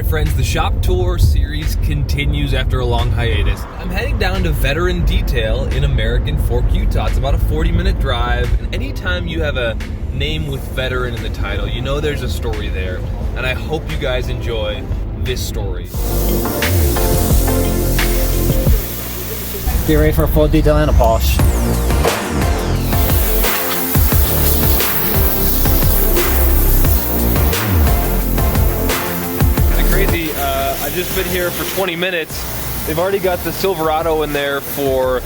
Alright friends, the shop tour series continues after a long hiatus. I'm heading down to Veteran Detail in American Fork, Utah. It's about a 40-minute drive. Anytime you have a name with veteran in the title, you know there's a story there. And I hope you guys enjoy this story. Get ready for a full detail and a polish. I've just been here for 20 minutes. They've already got the Silverado in there for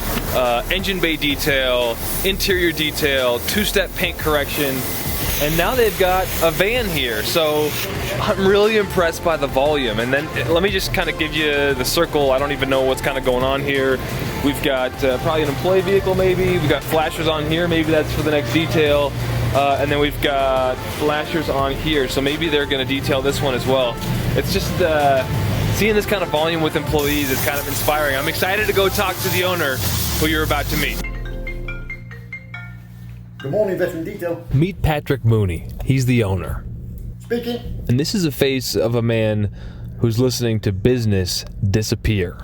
engine bay detail, interior detail, two-step paint correction, and now they've got a van here. So I'm really impressed by the volume. And then let me just kind of give you the circle. I don't even know what's kind of going on here. We've got probably an employee vehicle maybe. We've got flashers on here. Maybe that's for the next detail. And then we've got flashers on here. So maybe they're going to detail this one as well. It's just seeing this kind of volume with employees is kind of inspiring. I'm excited to go talk to the owner who you're about to meet. Good morning, Veteran Detail. Meet Patrick Mooney. He's the owner. Speaking. And this is the face of a man who's listening to business disappear.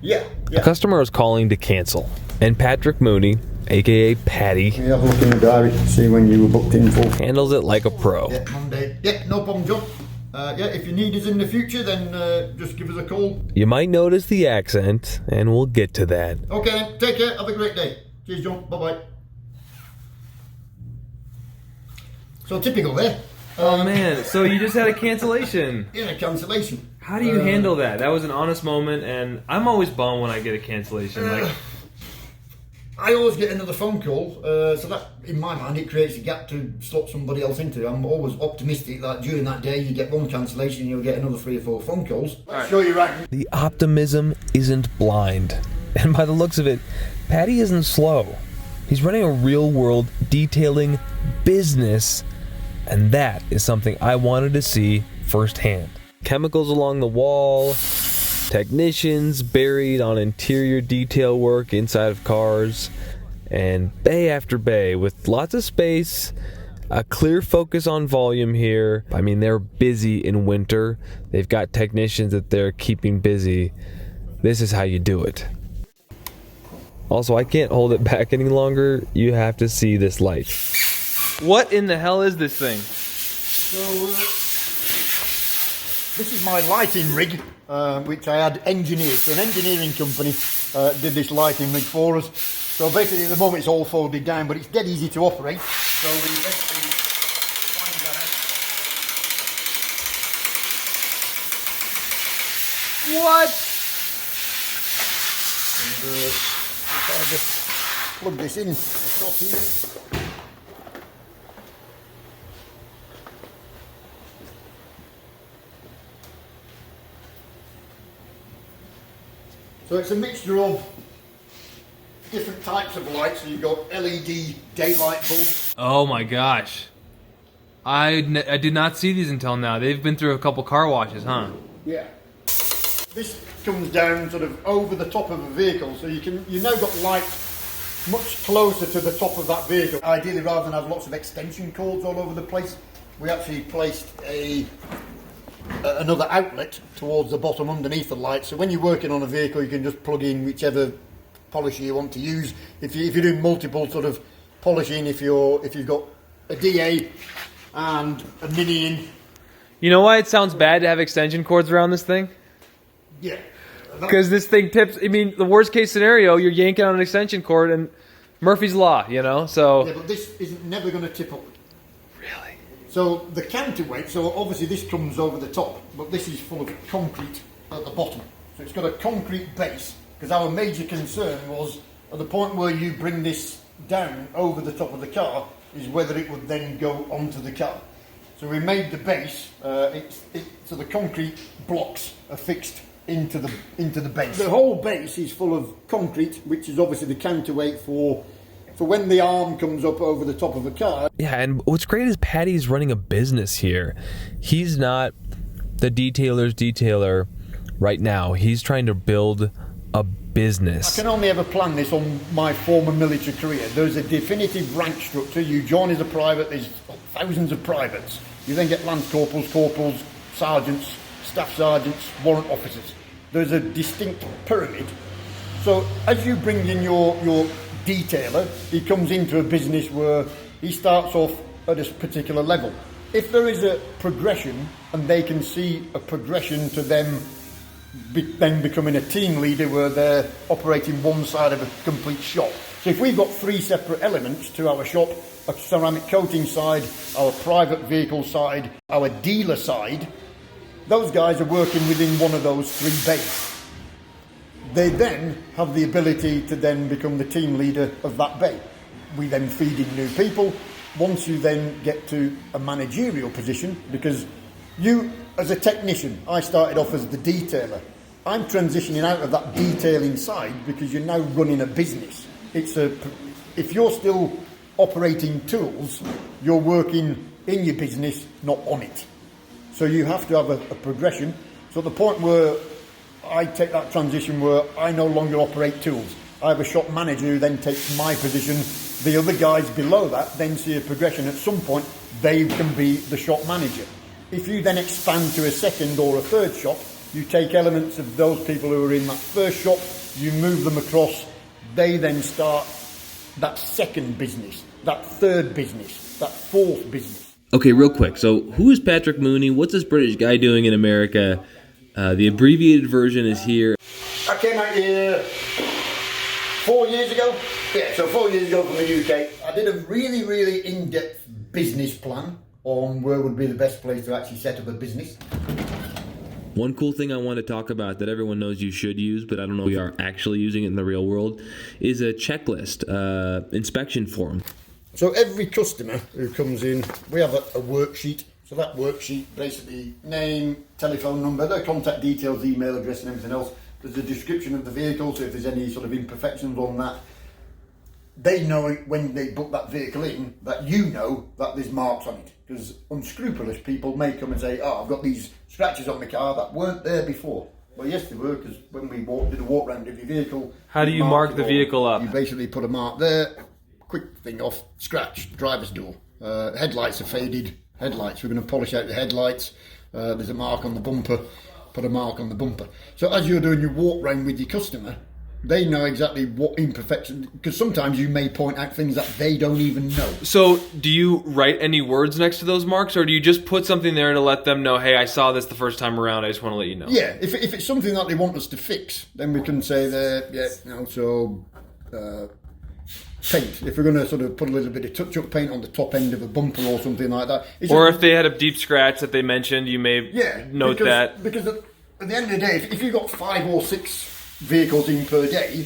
Yeah. A customer is calling to cancel. And Patrick Mooney, aka Paddy, Yeah, I've looked in the diary to see when you were booked in for. handles it like a pro. Yeah, Monday. Yeah, no problem, John. Yeah, if you need us in the future, then just give us a call. You might notice the accent, and we'll get to that. Okay, then. Take care. Have a great day. Cheers, John. Bye-bye. So typical there. Oh man, so you just had a cancellation. Yeah, a cancellation. How do you handle that? That was an honest moment, and I'm always bummed when I get a cancellation. I always get another phone call, so that, in my mind, it creates a gap to slot somebody else into. I'm always optimistic that during that day you get one cancellation, you'll get another 3 or 4 phone calls. Right. Sure, you're right. The optimism isn't blind. And by the looks of it, Paddy isn't slow. He's running a real-world detailing business, and that is something I wanted to see firsthand. Chemicals along the wall, technicians buried on interior detail work inside of cars, and bay after bay with lots of space, a clear focus on volume here. I mean, they're busy in winter. They've got technicians that they're keeping busy. This is how you do it. Also, I can't hold it back any longer. You have to see this light. What in the hell is this thing? So, this is my lighting rig, which I had engineered. So an engineering company did this lighting rig for us. So basically at the moment it's all folded down, but it's dead easy to operate. So we basically find that out. What? And if I just plug this in across here. So it's a mixture of different types of lights. So you've got LED daylight bulbs. Oh my gosh. I did not see these until now. They've been through a couple car washes, huh? Yeah. This comes down sort of over the top of a vehicle, so you now got light much closer to the top of that vehicle. Ideally, rather than have lots of extension cords all over the place, we actually placed another outlet towards the bottom underneath the light, so when you're working on a vehicle you can just plug in whichever polisher you want to use. If you're doing multiple sort of polishing, if you've got a DA and a Mini in. You know why it sounds bad to have extension cords around this thing? Yeah. Because this thing tips. I mean, the worst case scenario, you're yanking on an extension cord and Murphy's Law, you know? So. Yeah, but this isn't never going to tip up. Really? So the counterweight, so obviously this comes over the top, but this is full of concrete at the bottom. So it's got a concrete base, because our major concern was at the point where you bring this down over the top of the car is whether it would then go onto the car. So we made the base, so the concrete blocks are fixed into the base. The whole base is full of concrete, which is obviously the counterweight for when the arm comes up over the top of a car. Yeah, and what's great is Paddy's running a business here. He's not the detailer's detailer right now. He's trying to build a business. I can only ever plan this on my former military career. There's a definitive rank structure. You join as a private, there's thousands of privates. You then get lance corporals, sergeants, staff sergeants, warrant officers. There's a distinct pyramid. So as you bring in your detailer, he comes into a business where he starts off at a particular level. If there is a progression and they can see a progression to them then becoming a team leader where they're operating one side of a complete shop. So if we've got 3 separate elements to our shop, a ceramic coating side, our private vehicle side, our dealer side, those guys are working within one of those 3 bays. They then have the ability to then become the team leader of that bay. We then feed in new people. Once you then get to a managerial position, because you, as a technician, I started off as the detailer. I'm transitioning out of that detailing side because you're now running a business. If you're still operating tools, you're working in your business, not on it. So you have to have a progression. So at the point where I take that transition where I no longer operate tools, I have a shop manager who then takes my position. The other guys below that then see a progression. At some point, they can be the shop manager. If you then expand to a second or a third shop, you take elements of those people who are in that first shop, you move them across, they then start that second business, that third business, that fourth business. Okay, real quick. So who is Patrick Mooney? What's this British guy doing in America? The abbreviated version is here. I came out here 4 years ago. Yeah, so 4 years ago from the UK. I did a really, really in-depth business plan on where would be the best place to actually set up a business. One cool thing I want to talk about that everyone knows you should use, but I don't know if we are actually using it in the real world, is a checklist, inspection form. So every customer who comes in, we have a worksheet. So that worksheet, basically name, telephone number, their contact details, email address and everything else. There's a description of the vehicle, so if there's any sort of imperfections on that, they know when they book that vehicle in, that you know that there's marks on it. Because unscrupulous people may come and say, oh, I've got these scratches on my car that weren't there before. Well, yes, they were, because when we did a walk round of your vehicle... How do you mark the vehicle up? You basically put a mark there, quick thing off, scratch, driver's door. Headlights are faded, headlights, we're going to polish out the headlights. There's a mark on the bumper, put a mark on the bumper. So as you're doing your walk round with your customer, they know exactly what imperfection, because sometimes you may point out things that they don't even know. So do you write any words next to those marks, or do you just put something there to let them know, hey, I saw this the first time around, I just want to let you know? Yeah, if it's something that they want us to fix, then we can say there, yeah, you know, so paint. If we're going to sort of put a little bit of touch-up paint on the top end of a bumper or something like that. Or if they had a deep scratch that they mentioned, you may note that. Because at the end of the day, if you've got 5 or 6 vehicles in per day,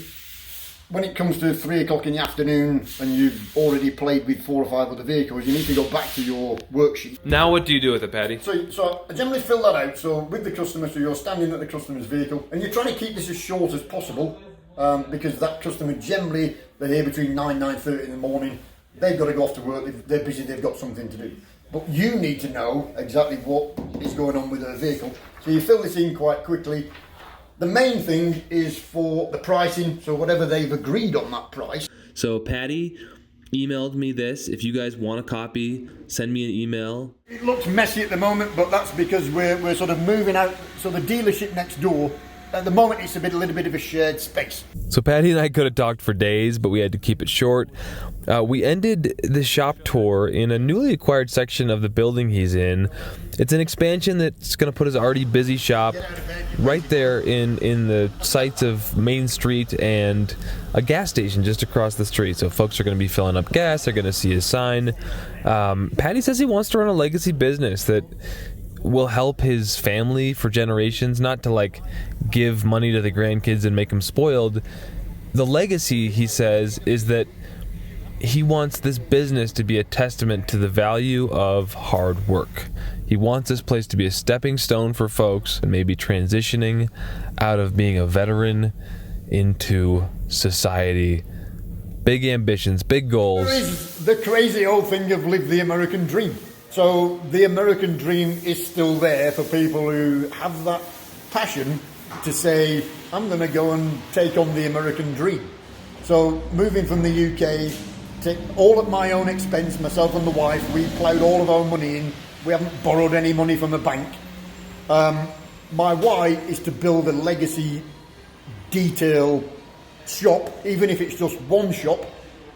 when it comes to 3 o'clock in the afternoon and you've already played with 4 or 5 other vehicles, you need to go back to your worksheet. Now what do you do with it, Paddy? So I generally fill that out. So with the customer, so you're standing at the customer's vehicle and you're trying to keep this as short as possible, because that customer generally, they're here between 9:30 in the morning. They've got to go off to work, they're busy, they've got something to do. But you need to know exactly what is going on with their vehicle. So you fill this in quite quickly. The main thing is for the pricing, so whatever they've agreed on that price. So Paddy emailed me this. If you guys want a copy, send me an email. It looks messy at the moment, but that's because we're sort of moving out. So the dealership next door, at the moment it's a little bit of a shared space. So Paddy and I could have talked for days, but we had to keep it short. We ended the shop tour in a newly acquired section of the building he's in. It's an expansion that's going to put his already busy shop right there in the sights of Main Street and a gas station just across the street. So folks are going to be filling up gas. They're going to see his sign. Paddy says he wants to run a legacy business that will help his family for generations, not to like give money to the grandkids and make them spoiled. The legacy, he says, is that he wants this business to be a testament to the value of hard work. He wants this place to be a stepping stone for folks and maybe transitioning out of being a veteran into society. Big ambitions, big goals. There is the crazy old thing of live the American dream. So the American dream is still there for people who have that passion to say, I'm going to go and take on the American dream. So moving from the UK, all at my own expense, myself and the wife, we ploughed all of our money in. We haven't borrowed any money from a bank. My why is to build a legacy detail shop. Even if it's just one shop,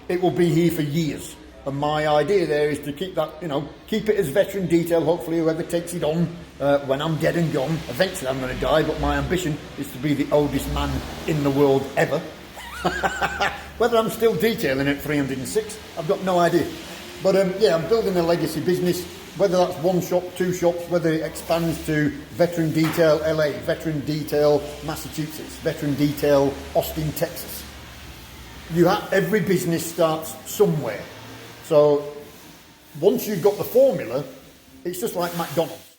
it will be here for years. And my idea there is to keep that, keep it as veteran detail. Hopefully whoever takes it on when I'm dead and gone, eventually I'm going to die, but my ambition is to be the oldest man in the world ever. Whether I'm still detailing at 306, I've got no idea. But I'm building a legacy business, whether that's one shop, two shops, whether it expands to Veteran Detail LA, Veteran Detail Massachusetts, Veteran Detail Austin, Texas. Every business starts somewhere. So once you've got the formula, it's just like McDonald's.